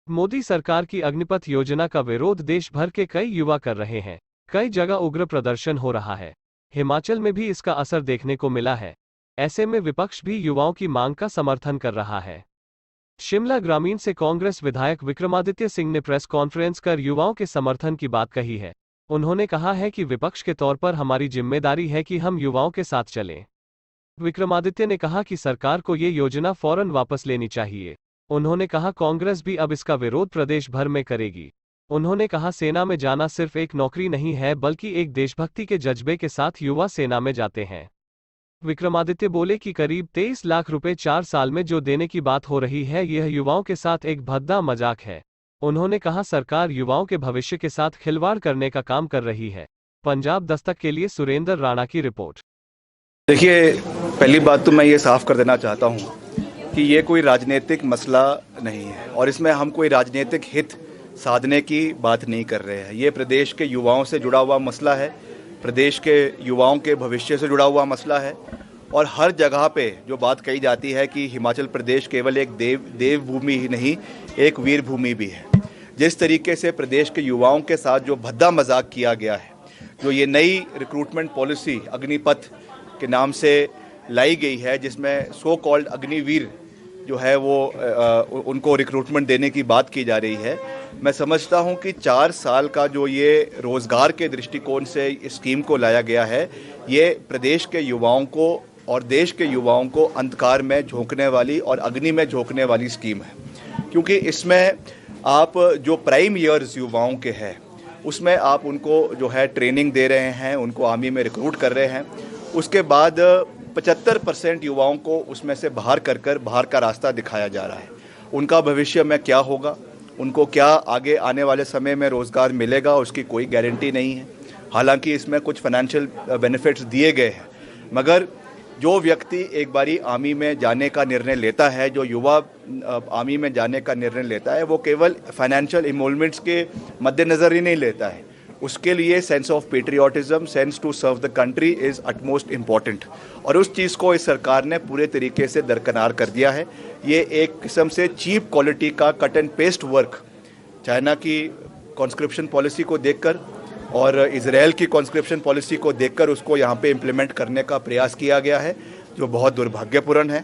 मोदी सरकार की अग्निपथ योजना का विरोध देश भर के कई युवा कर रहे हैं। कई जगह उग्र प्रदर्शन हो रहा है। हिमाचल में भी इसका असर देखने को मिला है। ऐसे में विपक्ष भी युवाओं की मांग का समर्थन कर रहा है। शिमला ग्रामीण से कांग्रेस विधायक विक्रमादित्य सिंह ने प्रेस कॉन्फ्रेंस कर युवाओं के समर्थन की बात कही है। उन्होंने कहा है कि विपक्ष के तौर पर हमारी जिम्मेदारी है कि हम युवाओं के साथ चलें। विक्रमादित्य ने कहा कि सरकार को ये योजना फौरन वापस लेनी चाहिए। उन्होंने कहा कांग्रेस भी अब इसका विरोध प्रदेश भर में करेगी। उन्होंने कहा सेना में जाना सिर्फ एक नौकरी नहीं है बल्कि एक देशभक्ति के जज्बे के साथ युवा सेना में जाते हैं। विक्रमादित्य बोले कि करीब 23 लाख रुपए 4 साल में जो देने की बात हो रही है यह युवाओं के साथ एक भद्दा मजाक है। उन्होंने कहा सरकार युवाओं के भविष्य के साथ खिलवाड़ करने का काम कर रही है। पंजाब दस्तक के लिए सुरेंद्र राणा की रिपोर्ट। देखिए, पहली बात तो मैं ये साफ कर देना चाहता हूँ कि ये कोई राजनीतिक मसला नहीं है और इसमें हम कोई राजनीतिक हित साधने की बात नहीं कर रहे हैं। ये प्रदेश के युवाओं से जुड़ा हुआ मसला है, प्रदेश के युवाओं के भविष्य से जुड़ा हुआ मसला है। और हर जगह पे जो बात कही जाती है कि हिमाचल प्रदेश केवल एक देवभूमि ही नहीं, एक वीर भूमि भी है। जिस तरीके से प्रदेश के युवाओं के साथ जो भद्दा मजाक किया गया है, जो ये नई रिक्रूटमेंट पॉलिसी अग्निपथ के नाम से लाई गई है, जिसमें सो कॉल्ड अग्निवीर जो है वो उनको रिक्रूटमेंट देने की बात की जा रही है। मैं समझता हूं कि 4 साल का जो ये रोज़गार के दृष्टिकोण से इस स्कीम को लाया गया है, ये प्रदेश के युवाओं को और देश के युवाओं को अंधकार में झोंकने वाली और अग्नि में झोंकने वाली स्कीम है। क्योंकि इसमें आप जो प्राइम ईयर्स युवाओं के हैं उसमें आप उनको जो है ट्रेनिंग दे रहे हैं, उनको आर्मी में रिक्रूट कर रहे हैं। उसके बाद 75% युवाओं को उसमें से बाहर का रास्ता दिखाया जा रहा है। उनका भविष्य में क्या होगा, उनको क्या आगे आने वाले समय में रोज़गार मिलेगा, उसकी कोई गारंटी नहीं है। हालांकि इसमें कुछ फाइनेंशियल बेनिफिट्स दिए गए हैं, मगर जो व्यक्ति एक बारी आर्मी में जाने का निर्णय लेता है, जो युवा आर्मी में जाने का निर्णय लेता है, वो केवल फाइनेंशियल इन्वॉल्वमेंट्स के मद्देनज़र ही नहीं लेता है। उसके लिए sense of patriotism, sense to serve the country is utmost important. और उस चीज़ को इस सरकार ने पूरे तरीके से दरकिनार कर दिया है। ये एक किस्म से चीप क्वालिटी का cut and paste work China की कॉन्स्क्रिप्शन पॉलिसी को देखकर और इजराइल की कॉन्स्क्रिप्शन पॉलिसी को देखकर उसको यहाँ पे इम्प्लीमेंट करने का प्रयास किया गया है, जो बहुत दुर्भाग्यपूर्ण है।